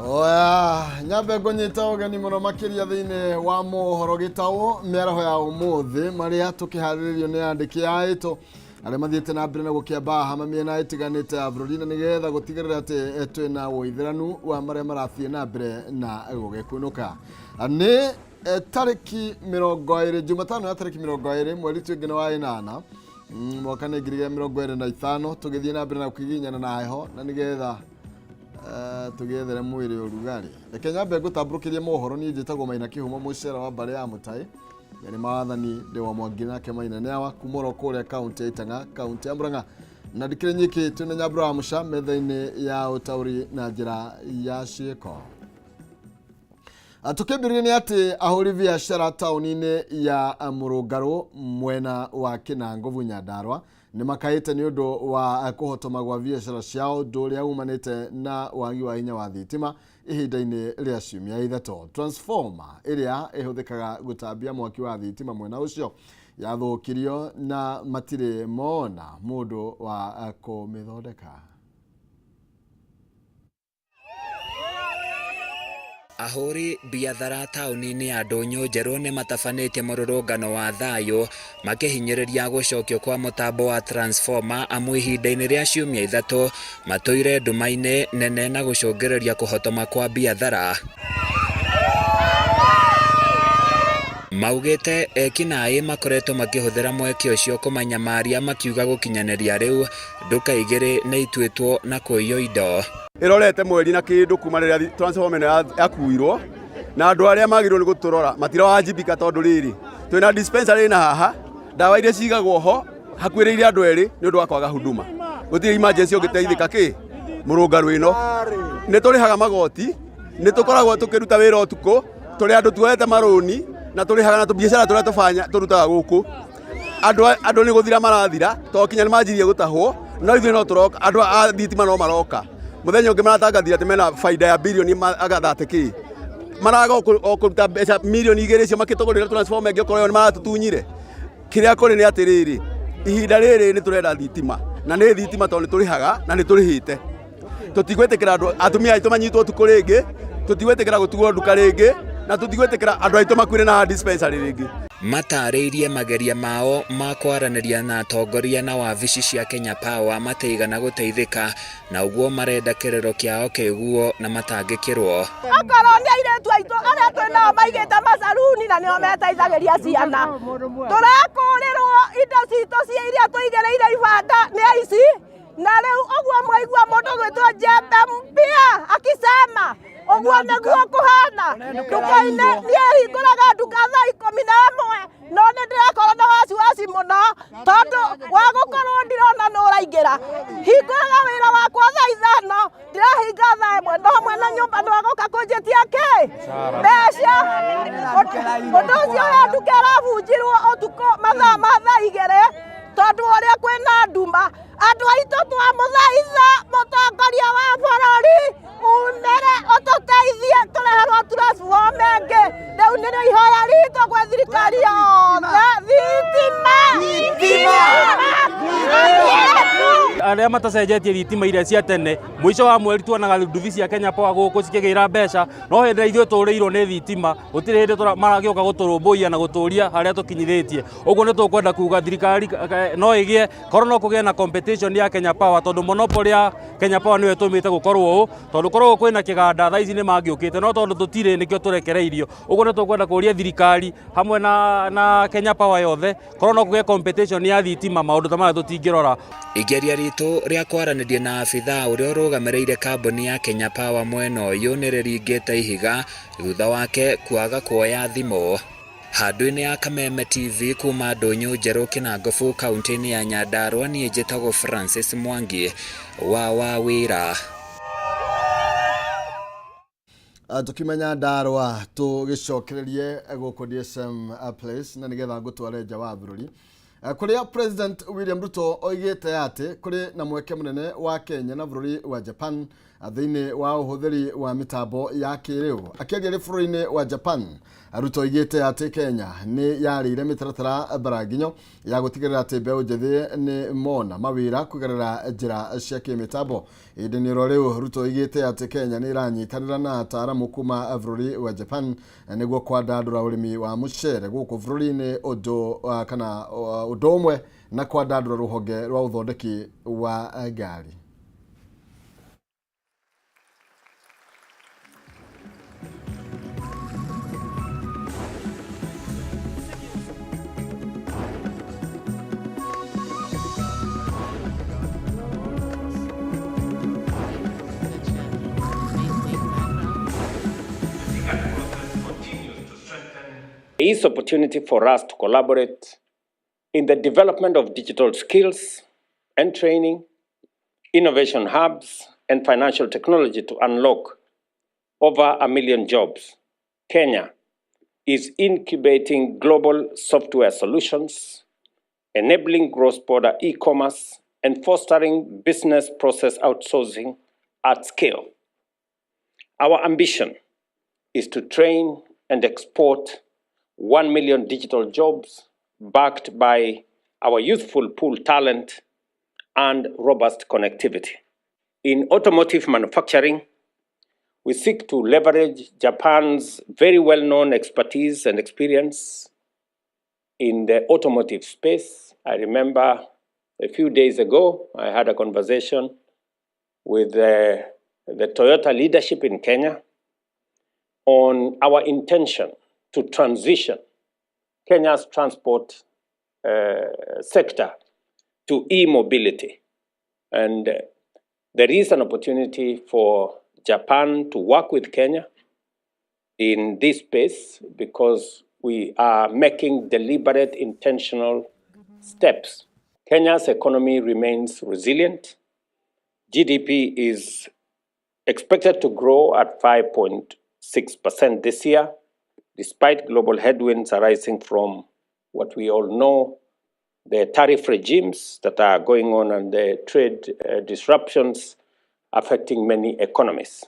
Oya, nyambe ngonyita ugeni muno makiria thiini wa mohoro gitaũ mĩaraho ya ũmũthĩ marĩa tũkĩharĩrĩrio nĩ andĩki aitũ arĩa mathiĩte na mbere na gũkĩamba hama mĩena ĩtiganĩte ya bũrũri na nĩgetha gũtigĩrĩra atĩ twĩna ũithĩranu wa marĩa marathiĩ na mbere na gũgĩkunũka. Nĩ tarĩki 20 Jumatano ya tarĩki 20 mweri twĩngĩ wa 8 mwaka nĩ 2025 tũgĩthiĩ na mbere na kũgiginyana na heho na nĩgetha tugithere mwiri urugari. Reke nyambe ngũtambũrũkĩrie mohoro niĩ njĩtagwo Maina Kĩhumo mũcera wa mbarĩ ya Mũtaĩ. Yani maathani Ndĩwa Mwangi nake Maina nĩ awa kumũra kũrĩa kaunti ya Itaang'a, kaunti ya Murang'a. Na ndikĩrĩ nyikĩtio nĩ Nyambura Mũca metha-inĩ ya ũtaũri na njĩra ya ciĩko. Tukĩambĩrĩria nĩ atĩ ahũri biacara taũni-inĩ ya Mũrũngarũ mwena wa Kinangovu Nyandarua nĩ makaĩte nĩ ũndũ wa kũhotoma gwa biacara ciao ũndũ ũrĩa umanĩte na wagi wa hinya wa thitima ihinda-inĩ rĩa ciumia ithatũ. Transformer ĩrĩa ĩhũthĩkaga gũtambia mwaki wa thitima mwena ũcio yathũkirio na matirĩ mona mũndũ wa kũmĩthondeka. Ahũri biathara taũni-inĩ ya Ndũnyũ njerũ nĩ matabanĩtie mũrũrũngano wa thayũ makĩhinyĩrĩria gũcokio kwa mũtambo wa transformer amu ihinda-inĩ rĩa ciumia ithatũ matũire nduma-inĩ nene na gũcũngĩrĩria kũhotoma kwa biathara. Maugĩte ekinaĩ makoretwo makĩhũthĩra mweke ũcio kũmanyamaria makiuga gũkinyanĩria rĩu nduka igĩrĩ nĩ ituĩtwo na kũiywo indo. Irorete mweri na kindu kuma rĩrĩa transformer yakuirwo na andũ arĩa magĩrĩirwo nĩ gũtũrora matirawajibika tondũ rĩrĩ twĩna dispensary na haha ndawa iria cigagwo ho hakuhĩrĩirie andũ erĩ nĩ ũndũ wa kwaga huduma. Gũtirĩ emergency ũngĩteithĩka kĩ Mũrũngarũ ĩno nĩ tũrĩhaga magoti, nĩ tũkoragwo tũkĩruta wĩra ũtukũ, tũrĩ andũ tuoete marũni na tũrĩhaga na biacara tũrĩa tũrutaga gũkũ. Andũ nĩ gũthira marathira tondũ kinya nĩ manjirie gũtahwo no ithuĩ no tũroka, andũ a thitima no maroka. Muthenya ũngĩ maratangathia atĩ mena faida ya bilioni agathate kĩ maraga kũruta mbeca milioni 2 icio makĩtũgũrĩra transformer ĩngĩ okorwo nĩ maratũtunyire. Kĩrĩa kũrĩ nĩ atĩrĩrĩ ihinda rĩrĩ nĩ tũrenda thitima na nĩ thitima tondũ nĩ tũrĩhaga na nĩ tũrĩhĩte. Tũtigwĩtĩkĩra andũ atumia aitũ manyitwo ũtukũ rĩngĩ, tũtigwĩtĩkĩra gũtuo nduka rĩngĩ na tũtigwĩtĩkĩra andũ aitũ makuire na dispensary rĩngĩ. Matarĩirie mageria mao ma kwaranĩria na atongoria na wabici cia Kenya Power mateigana gũteithĩka na ũguo marenda kĩrĩro kĩao kĩguo na matangĩkĩrwo. Okorwo nĩ airĩtu aitũ arĩa twĩnao maigĩte macaruni na nĩo meteithagĩria ciana, tũrakũrĩrwo indo citũ cia iria tũigĩrĩire ibanda nĩ aici na rĩu ũguo mwaigua mũndũ gwĩtwo Jembe Mpia akisema ũguo nĩguo kũhana. Nduka-inĩ niĩ hingũraga nduka thaa 11 no nĩ ndĩrakorwo na wasiwasi mũno tondũ wa gũkorwo ndirona nĩ ũraingĩra. Hingũraga wĩra wakwa thaa 5 ndĩrahinga thaa 1 no hamwe na nyũmba nĩ wagoka kũnjĩtia kĩ mbeca. Ũndũ ũcio ya nduka ĩrabunjirwo ũtukũ mathaa ma thaa 2 tondũ ũrĩa kwĩna nduma. Andũ aitũ twamũthaitha mũtongoria wa bũrũri umere ũtũteithie tũreherwo transformer ĩngĩ. Rĩu nĩrĩo ihoya ritũ gwĩ thirikari yothe thitima. Arĩa matacenjetie thitima iria cia tene mũico wa mweri tuonaga nduthi cia Kenya Power gũkũ cikĩgĩra mbeca no hĩndĩ ithuĩ tũrĩirwo nĩ thitima gũtirĩ hĩndĩ maragĩũka gũtũrũmbũiya na gũtũria harĩa tũkinyithĩtie. Ũguo nĩ tũkwenda kuga thirikari no ĩgĩe korwo no kũgĩe na competition ya Kenya Power tondũ monopoly ya Kenya Power nĩwe tũmĩte gũkorwo ũũ tondũ korwo kwĩna kĩganda thaa ici nĩ mangĩũkĩte no tondũ tũtirĩ nĩkĩo tũrekereirio. Ũguo nĩ tũkwenda kũria thirikari hamwe na Kenya Power yothe korwo no kũgĩe competition ya thitima maũndũ ta maya tũtingĩrora. Igeria ritũ rĩa kwaranĩria na abithaa ũrĩa ũrũgamĩrĩire kambuni ya Kenya Power mwena ũyũ nĩ rĩringĩte ihiga thutha wake kwaga kuoya thimũ. Handũ-inĩ ya Kameme TV kuma Ndũnyũ njerũ Kinangovu kaunti-inĩ ya Nyandarua niĩ njĩtagwo Francis Mwangi wa wĩra. Tukimenya Nyandarua tũgĩcokererie gũkũ DSM Place na nĩgetha ngũtware nja wa bũrũri. kuria President William Ruto oigite ati kuri na mweke munene wa Kenya na bururi wa Japan thĩinĩ wa ũhũthĩri wa mitambo ya kĩrĩu. Akĩaria bũrũri-inĩ wa Japan, Ruto oigite ati Kenya nĩ yarĩire mĩtaratara baraginyo ya gũtigĩrĩra atĩ mbeũ njĩthĩ nĩ mona mawĩra kũgerera njĩra cia kĩmĩtambo. Ihinda-inĩ rĩu Ruto oigite ati Kenya nĩ iranyitanĩra na ataaramu kuma bũrũri wa Japan nĩguo kwandandũra ũrĩmi wa mũcere gũkũ bũrũri-inĩ ũndũ ũmwe na kwandandũra rũhonge rwa ũthondeki wa ngari. There is opportunity for us to collaborate in the development of digital skills and training, innovation hubs, and financial technology to unlock over 1 million jobs. Kenya is incubating global software solutions, enabling cross-border e-commerce, and fostering business process outsourcing at scale. Our ambition is to train and export 1 million digital jobs backed by our youthful pool talent and robust connectivity. In automotive manufacturing, we seek to leverage Japan's very well-known expertise and experience in the automotive space. I remember a few days ago, I had a conversation with the Toyota leadership in Kenya on our intention to transition Kenya's transport sector to e-mobility. And there is an opportunity for Japan to work with Kenya in this space because we are making deliberate, intentional steps. Kenya's economy remains resilient. GDP is expected to grow at 5.6% this year, despite global headwinds arising from what we all know, the tariff regimes that are going on and the trade disruptions affecting many economies.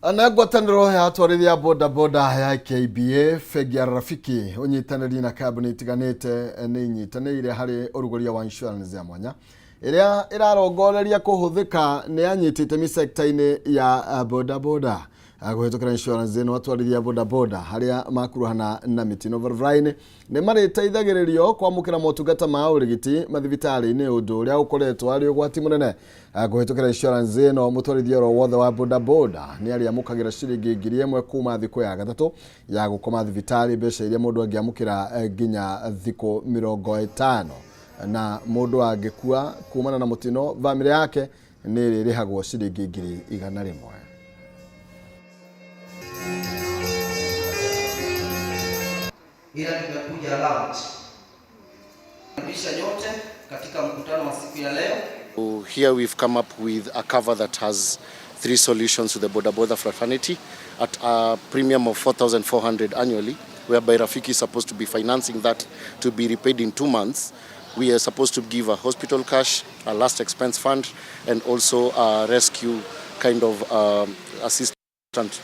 Anagwatanĩro ya atwarithia bodaboda ya KBA Fegi ya Rafiki unyitanĩri na kambuni itiganĩte nĩ inyitanĩire harĩ ũrugũria wa insurance ya mwanya ĩrĩa ĩrarongoreria kũhũthĩka nĩ anyitĩte mi sector-inĩ ya bodaboda. Kũhĩtũkĩra insurance ĩno atwarithia bodaboda harĩa makuruhana na mĩtino barabara-inĩ nĩ marĩteithagĩrĩrio kwamũkĩra motungata ma ũrigiti mathibitarĩ-inĩ ũndũ ũrĩa ũkoretwo arĩ ũgwati mũnene. Kũhĩtũkĩra insurance ĩno mũtwarithia oro wothe wa bodaboda nĩ arĩamũkagĩra ciringi 1,000 kuma thikũ ya gatatũ ya gũkoma thibitarĩ, mbeca iria mũndũ angĩamũkĩra nginya thikũ 50, na mũndũ angĩkua kumana na mũtino famĩlĩ yake nĩ ĩrĩhagwo ciringi 100,000. Ila tumekuja lounge kisha yote katika mkutano wa siku ya leo. Here we've come up with a cover that has 3 solutions to the bodaboda fraternity at a premium of 4,400 annually, whereby Rafiki is supposed to be financing that to be repaid in 2 months. We are supposed to give a hospital cash, a last expense fund, and also a rescue kind of assistance.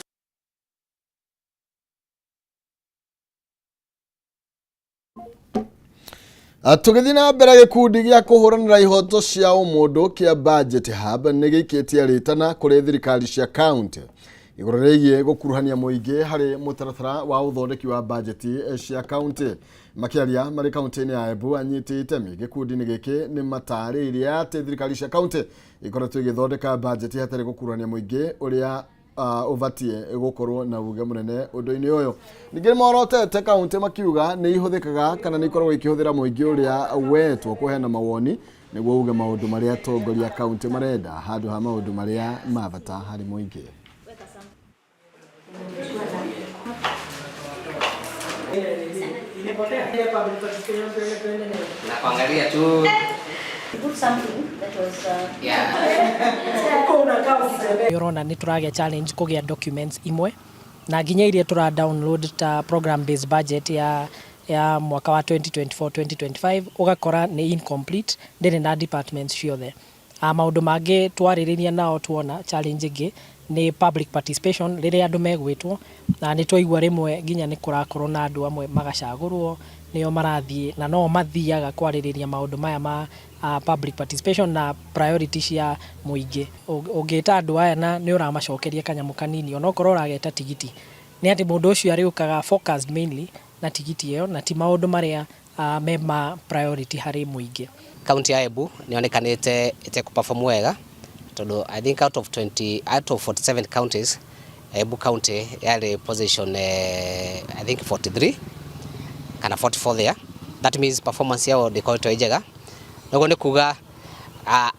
Tũgĩthiĩ na mbere gĩkundi gĩa kũhũranĩra ihoto cia ũmũndũ kĩa Budget Hub nĩ gĩikĩtie rĩtana kũrĩ thirikari cia county igũrũ rĩgiĩ gũkuruhania mũingĩ harĩ mũtaratara wa ũthondeki wa budget cia county. Makĩaria marĩ kaunti-inĩ ya Embu, anyiti itemi gĩkundi-inĩ gĩkĩ nĩ matarĩirie atĩ thirikari cia county ikoretwo igĩthondeka budget hatarĩ gũkuruhania mũingĩ ũrĩa uvatie gũkorwo na uge mũnene ũndũ-inĩ ũyũ. Ningĩ morotete kaunti makiuga nĩ ihũthĩkaga kana nĩ ikoragwo ikĩhũthĩra mũingĩ ũrĩa wetwo kũheana mawoni nĩguo uge maũndũ marĩa atongoria kaunti marenda handũ ha maũndũ marĩa mabata harĩ mũingĩ. Na kuangalia tu put something that was Yorona ni turagia challenge kugia documents imwe na nginya iria tura download ta program based budget ya ya mwaka wa 2024-2025 ugakora ni incomplete ndiri na departments ciothe. Maundu mangi twaririria nao tuona challenge ingi ni public participation riria andu megwitwo na ni twaigua rimwe nginya ni kurakorwo na andu amwe magacagurwo nio marathie na no mathiaga kwaririria maundu maya ma public participation na priorities cia muingi. Ungita andu aya na ni uramacokeria kanyamu kanini onokorwo urageta tigiti ni ati mundu ucio ariukaga focused mainly na tigiti iyo na ti maundu maria mema priority hari muingi. County ya Embu nionekanite ite kuperform wega tondu I think out of 47 counties Embu County yari position I think 43 kana 44 there. That means performance yao ndikoretwo njega. Nogo ni kuga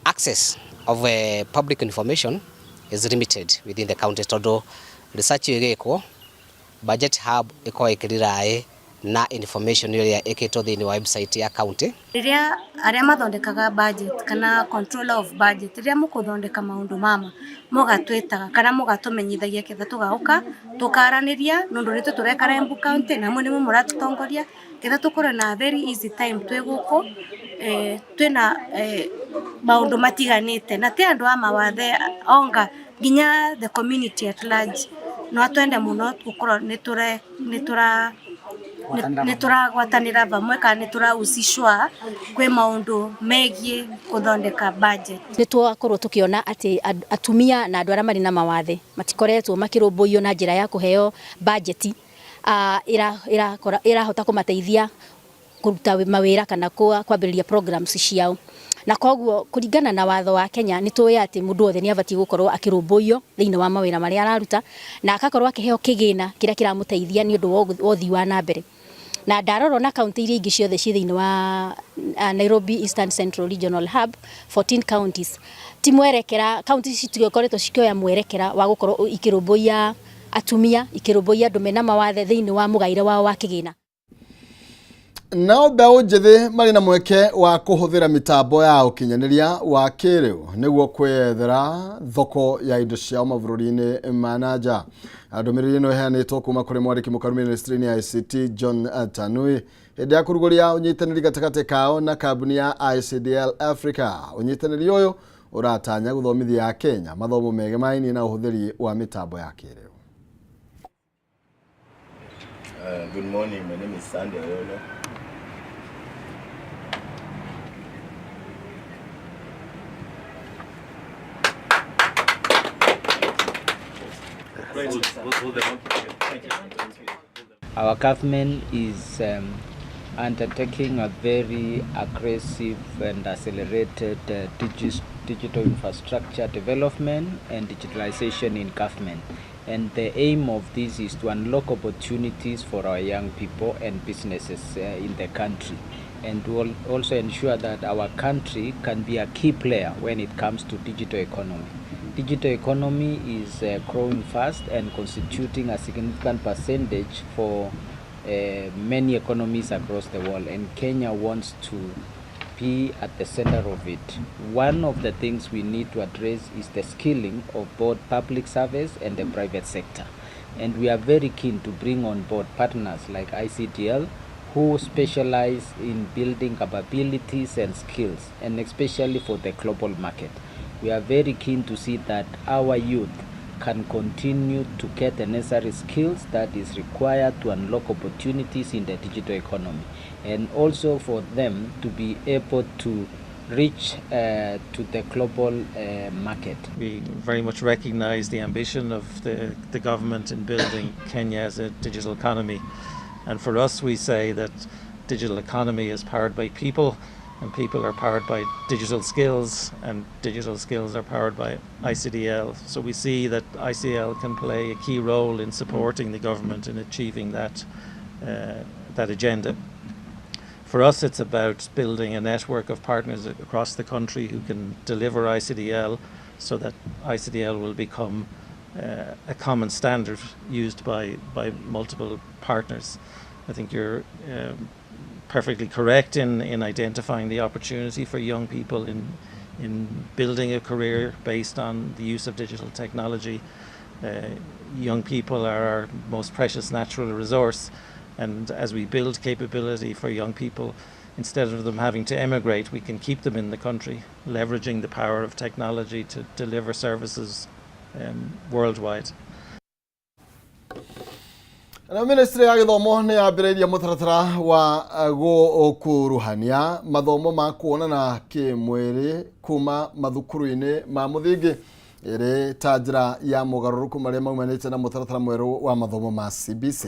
access of public information is limited within the county tondu research igekwo budget hub iko ikirirai na information iria ikitwo thini wa website ya county. Riria aria mathondekaga budget kana controller of budget riria mukuthondeka maundu mama mugatwitaga kana mugatumenyithagia ketha tugauka tukaraniria nundu ritu turekara Embu County na mwe ni muratutongoria ketha tukore na very easy time tweguko twina maundu matiganite na ti andu ama wathe onga ginya the community at large no atwende muno gukorwo ni turagwatanira vamwe kana ni turahusishwa kwe maundu megie kuthondeka budget. Ni twakorwo tukiona ati atumia na andu aria mari na mawathe matikoretwo makirumbuio na njira ya kuheo budget irahota kumateithia kuruta mawira kana kwambiriria programs ciao. Na koguo kuringana na watho wa Kenya ni tuwe ati mundu othe ni abati gukorwo akirumbuio thiini wa mawira maria araruta na akakorwo akiheo kigina kiria kiramuteithia ni undu wa uthii wa nambere. Na ndarorwo na county iria ingi ciothe ci thiini wa Nairobi Eastern Central Regional Hub 14 counties ti mwerekera counties citikoretwo cikioya mwerekera wa gukorwo ikirumbuia atumia ikirumbuia andu mena mawathe thiini wa mugaire wao wa kigina. Nao mbeũ njĩthĩ marĩ na mweke wa kũhũthĩra mitambo ya ũkinyanĩria wa kĩrĩu nĩguo kwĩyethera thoko ya indo ciao mabũrũri-inĩ ma nanja. Ndũmĩrĩri ĩno ĩheanĩtwo kuma kũrĩ mwandĩki mũkaru ministry-inĩ ya ICT John Tanui hĩndĩ ya kũrugũria ũnyitanĩri gatagatĩ kao na kambuni ya ICDL Africa. Ũnyitanĩri ũyũ ũratanya gũthomithia Kenya mathomo megemainie na ũhũthĩri wa mitambo ya kĩrĩu. Good morning, my name is Sandy Ayolo. Our government is undertaking a very aggressive and accelerated digital infrastructure development and digitalization in government. And the aim of this is to unlock opportunities for our young people and businesses in the country, and to also ensure that our country can be a key player when it comes to digital economy. Digital economy is growing fast and constituting a significant percentage for many economies across the world, and Kenya wants to be at the center of it. One of the things we need to address is the skilling of both public service and the private sector. And we are very keen to bring on board partners like ICDL who specialize in building capabilities and skills, and especially for the global market. We are very keen to see that our youth can continue to get the necessary skills that is required to unlock opportunities in the digital economy, and also for them to be able to reach to the global market. We very much recognize the ambition of the government in building Kenya as a digital economy, and for us we say that digital economy is powered by people, and people are powered by digital skills, and digital skills are powered by ICDL. So we see that ICDL can play a key role in supporting the government in achieving that agenda. For us, it's about building a network of partners across the country who can deliver ICDL so that ICDL will become a common standard used by multiple partners. I think you're perfectly correct in identifying the opportunity for young people in building a career based on the use of digital technology. Young people are our most precious natural resource, And as we build capability for young people, instead of them having to emigrate, we can keep them in the country, leveraging the power of technology to deliver services worldwide. Na Ministry ya Githomo ni yambĩrĩirie mũtaratara wa gũkuruhania mathomo ma kuonana kĩmwĩrĩ kuma mathukuru-inĩ ma mũthingi ĩrĩ ta njĩra ya mũgarũrũku marĩa maumanĩte na mũtaratara mwerũ wa mathomo ma CBC.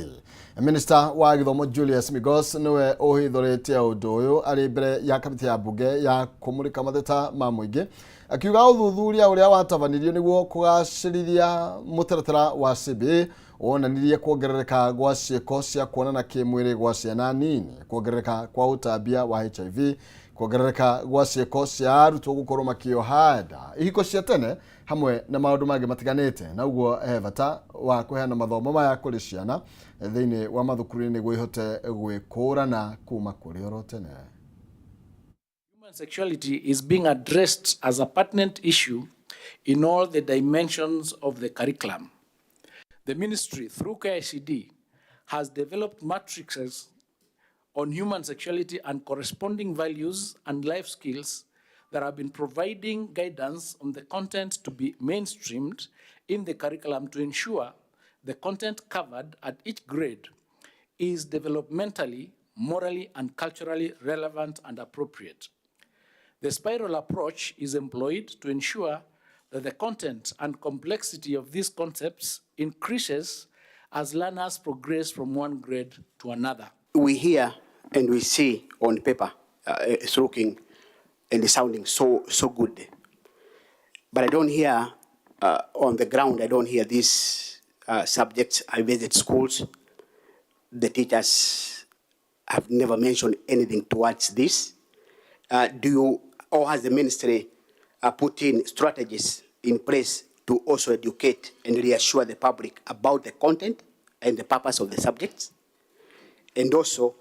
Minister wa Githomo Julius Migos niwe ũhithũrĩtie ũndũ ũyũ arĩ mbere ya kamĩtĩ ya mbunge ya kũmũrĩka matheta ma mũingĩ, akiuga ũthuthuria ũrĩa watabanirio nĩguo kũgacĩrithia mũtaratara wa CBC wonanirie kuongerereka gwa ciĩko cia kuonana kĩmwĩrĩ gwa ciana nini, kuongerereka kwa ũtambia wa HIV, kuongerereka gwa ciĩko cia arutwo gũkorwo makĩoha nda, ihiko cia tene hamwe na maũndũ mangĩ matiganĩte, na ũguo bata wa kũheana mathomo maya kũrĩ ciana thĩinĩ wa mathukuru-inĩ nĩguo ihote gwĩkũrana kuma kũrĩ oro tene. Human sexuality is being addressed as a pertinent issue in all the dimensions of the curriculum. The ministry, through KICD, has developed matrices on human sexuality and corresponding values and life skills that have been providing guidance on the content to be mainstreamed in the curriculum to ensure the content covered at each grade is developmentally, morally, and culturally relevant and appropriate. The spiral approach is employed to ensure that the content and complexity of these concepts increases as learners progress from one grade to another. We hear and we see on paper, it's looking and it's sounding so good. But I don't hear on the ground, I don't hear these subjects. I visit schools. The teachers have never mentioned anything towards this. Do you, or has the ministry put in strategies in place to also educate and reassure the public about the content and the purpose of the subjects? And also,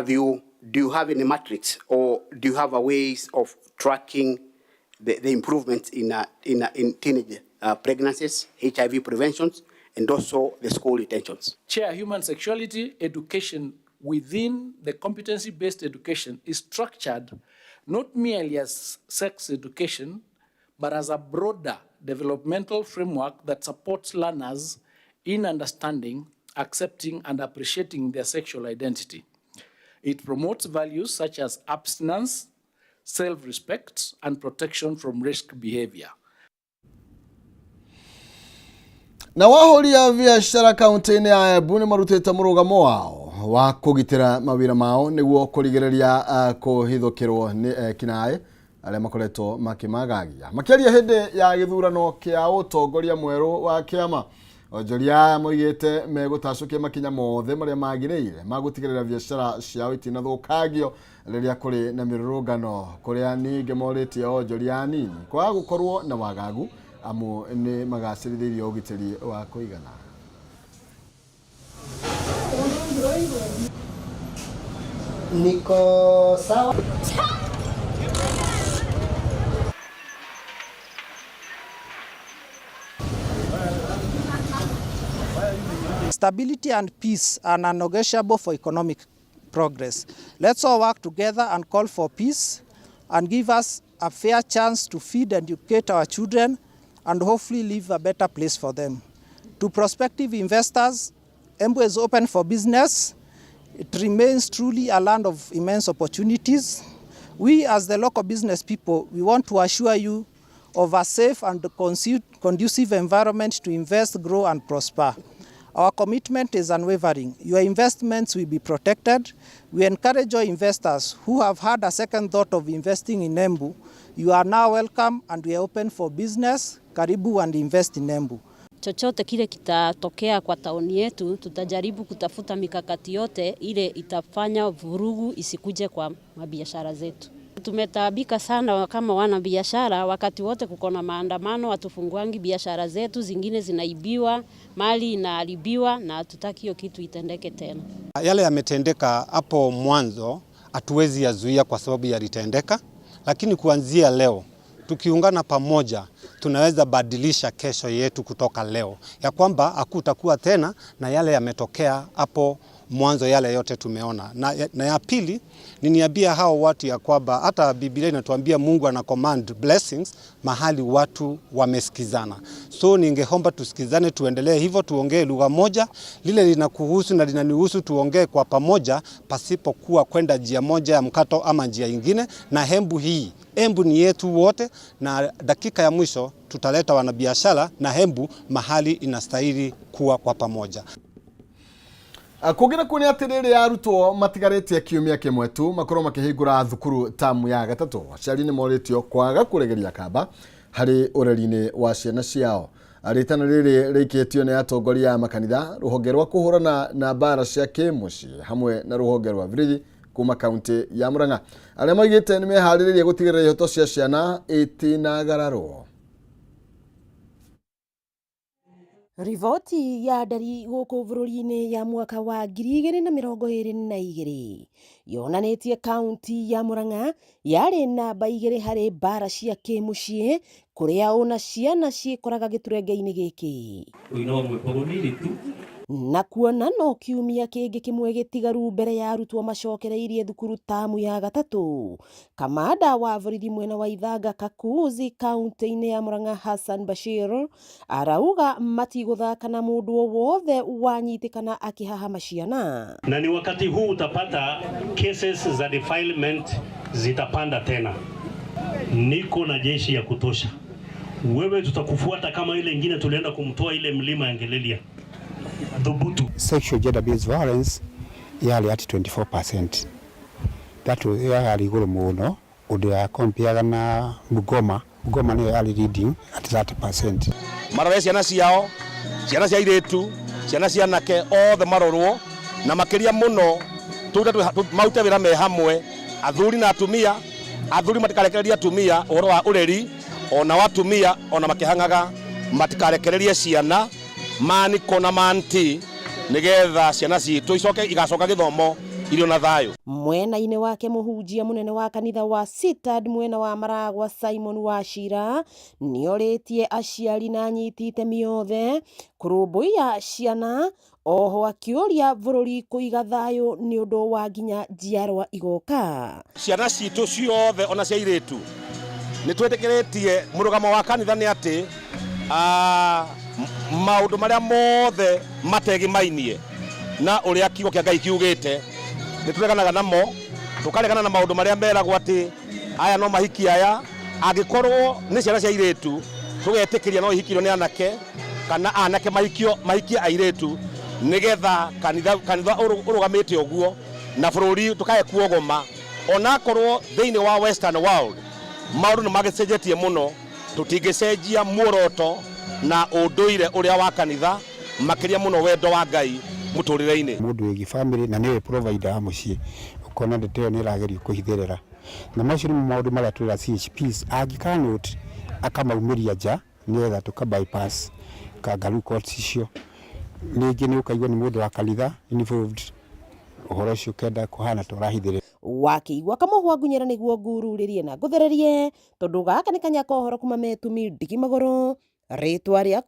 do you have any metrics, or do you have a ways of tracking the improvements in teenage pregnancies, HIV preventions, and also the school retentions? Chair, human sexuality education within the competency-based education is structured not merely as sex education, but as a broader developmental framework that supports learners in understanding, accepting, and appreciating their sexual identity. It promotes values such as abstinence, self-respect, and protection from risk behavior. Na wahũri a biacara kaunti-inĩ ya Embu nĩ marutĩte mũrũgamo wao wa kũgitĩra mawĩra mao nĩguo kũrigĩrĩria kũhithũkĩrwo nĩ ekinaĩ arĩa makoretwo makĩmagagia. Makĩaria hĩndĩ ya gĩthurano kĩa ũtongoria mwerũ wa kĩama, onjoria moigĩte megũtacũkia makinya mothe marĩa magĩrĩire magũtigĩrĩra biacara ciao itinathũkagio rĩrĩa kũrĩ na mĩrũrũngano, kũrĩa ningĩ morĩtie onjoria nini kwaga gũkorwo na wagagu amu nĩ magacĩrithĩirie ũgitĩri wa kũigana. Niko sawa. Stability and peace are non-negotiable for economic progress. Let's all work together and call for peace and give us a fair chance to feed and educate our children and hopefully leave a better place for them. To prospective investors, Embu is open for business. It remains truly a land of immense opportunities. We as the local business people, we want to assure you of a safe and conducive environment to invest, grow and prosper. Our commitment is unwavering. Your investments will be protected. We encourage your investors who have had a second thought of investing in Embu. You are now welcome and we are open for business. Karibu and invest in Embu. Chochote kile kitatokea kwa tauni yetu, tutajaribu kutafuta mikakati yote ile itafanya vurugu isikuje kwa mabiashara zetu. Tumetaabika sana kama wana biashara, wakati wote kuko na maandamano, watufunguangi biashara zetu, zingine zinaibiwa, mali inaharibiwa na hatutaki hiyo kitu itendeke tena. Yale yametendeka hapo mwanzo hatuwezi yazuia kwa sababu yalitendeka, lakini kuanzia leo tukiungana pamoja tunaweza badilisha kesho yetu kutoka leo, ya kwamba hakutakuwa tena na yale yametokea hapo mwanzo, yale yote tumeona. Na ya pili ni niambia hao watu ya kwamba hata Biblia inatuambia Mungu ana command blessings mahali watu wamesikizana. So ningeomba tusikizane, tuendelee hivyo, tuongee lugha moja, lile linakuhusu na linanihusu tuongee kwa pamoja, pasipo kuwa kwenda njia moja ya mkato ama njia nyingine. Na hembu ni yetu wote, na dakika ya mwisho tutaleta wanabiashara na hembu mahali inastahili kuwa kwa pamoja. Kugira kuni atiriri arutwo matigaretie kiumia kimwe tu makorwo makihingura thukuru tamu ya gatatu, aciari ni moritio kwaga kuregeria kamba hari ureri-ini wa ciana ciao. Aritana riri rikitio ni atongoria makanitha, ruhonge rwa kuhurana na mbara cia kimucii hamwe na ruhonge rwa borithi kuma kaunti ya Murang'a, aria maugite ni mehariririe gutigirira ihoto cia ciana itinagararwo. Rivoti ya ndari gũkũ bũrũri-inĩ ya mwaka wa 2022 yonanĩtie kaunti ya Murang'a yarĩ namba 2 harĩ mbara cia kĩmũciĩ, kũrĩa ona ciana ciĩkoraga gĩturenge-inĩ gĩkĩ. Na kuona no kiumia kĩngĩ kĩmwe gĩtigaru mbere ya arutwo macokereirie thukuru tamu ya gatatu, kamanda wa borithi mwena wa Ithanga Kakuzi kaunti-inĩ ya Murang'a Hassan Bashir arauga matigũthaka na mũndũ wothe wanyitĩkana akihahama ciana. Na ni wakati huu utapata cases za defilement zitapanda tena. Niko na jeshi ya kutosha. Wewe tutakufuata kama ile ingine tulienda kumtoa ile mlima ya Ngelelia. Sexual gender-based violence yali at 24%. That was yali iguru muno udia compare na Bungoma niyo yali leading at 30%. Marore ciana ciao, ciana cia iretu, ciana cia nake othe marorwo na makiria muno maute wira me hamwe, athuri na atumia, athuri matikarekereria atumia uhoro wa ureri, ona watumia ona makihangaga matikarekereria ciana maniko na manti nigetha ciana citu icoke igacoka githomo irio na thayo. Mwena-inĩ wake mũhunjia mũnene wa kanitha wa Sitad mwena wa Maragwa Simon Wachira nĩorĩtie aciari na anyiti itemi othe kũrũmbũiya ciana, oho akĩũria bũrũri kũiga thayũ nĩ ũndũ wa nginya njiarwa igoka. Ciana citu ciothe ona cia iretu nĩtwĩtĩkĩrĩtie mũrũgamo wa kanitha nĩ atĩ maundu maria mothe mategimainie na uria kiugo kia Ngai kiugite nitureganaga namo, tukaregana na maundu maria meragwo ati aya no mahiki aya, angikorwo ni ciana cia iretu tugetikiria no ihikiro ni anake kana anake mahiki airetu nigetha kanitha urugamite uguo na bururi tukae kuogoma. Ona korwo thiini wa western world maundu ni magicenjetie muno, tutingicenjia muoroto na unduire uria wa kanitha makiria muno wendo wa Ngai muturire-ini. Mundu wigi family na niwe provider wa mucii, ukona ndeteo ni ragerio kuhithirira na macio ni maundu maria twira CHPs angikanoti akamaumiria nja nigetha tuka bypass kangaru courts icio. Ningi ni ukaigwa ni mundu wa kanitha involved uhoro ucio kenda kuhana turahithirira wakĩigua kamũhwa ngunyĩra nĩguo ngururĩrie na ngũthererie, tondũ gaka nĩ kanya kohoro kuma Metumi Ndigi Magũrũ, rĩtwa rĩakwa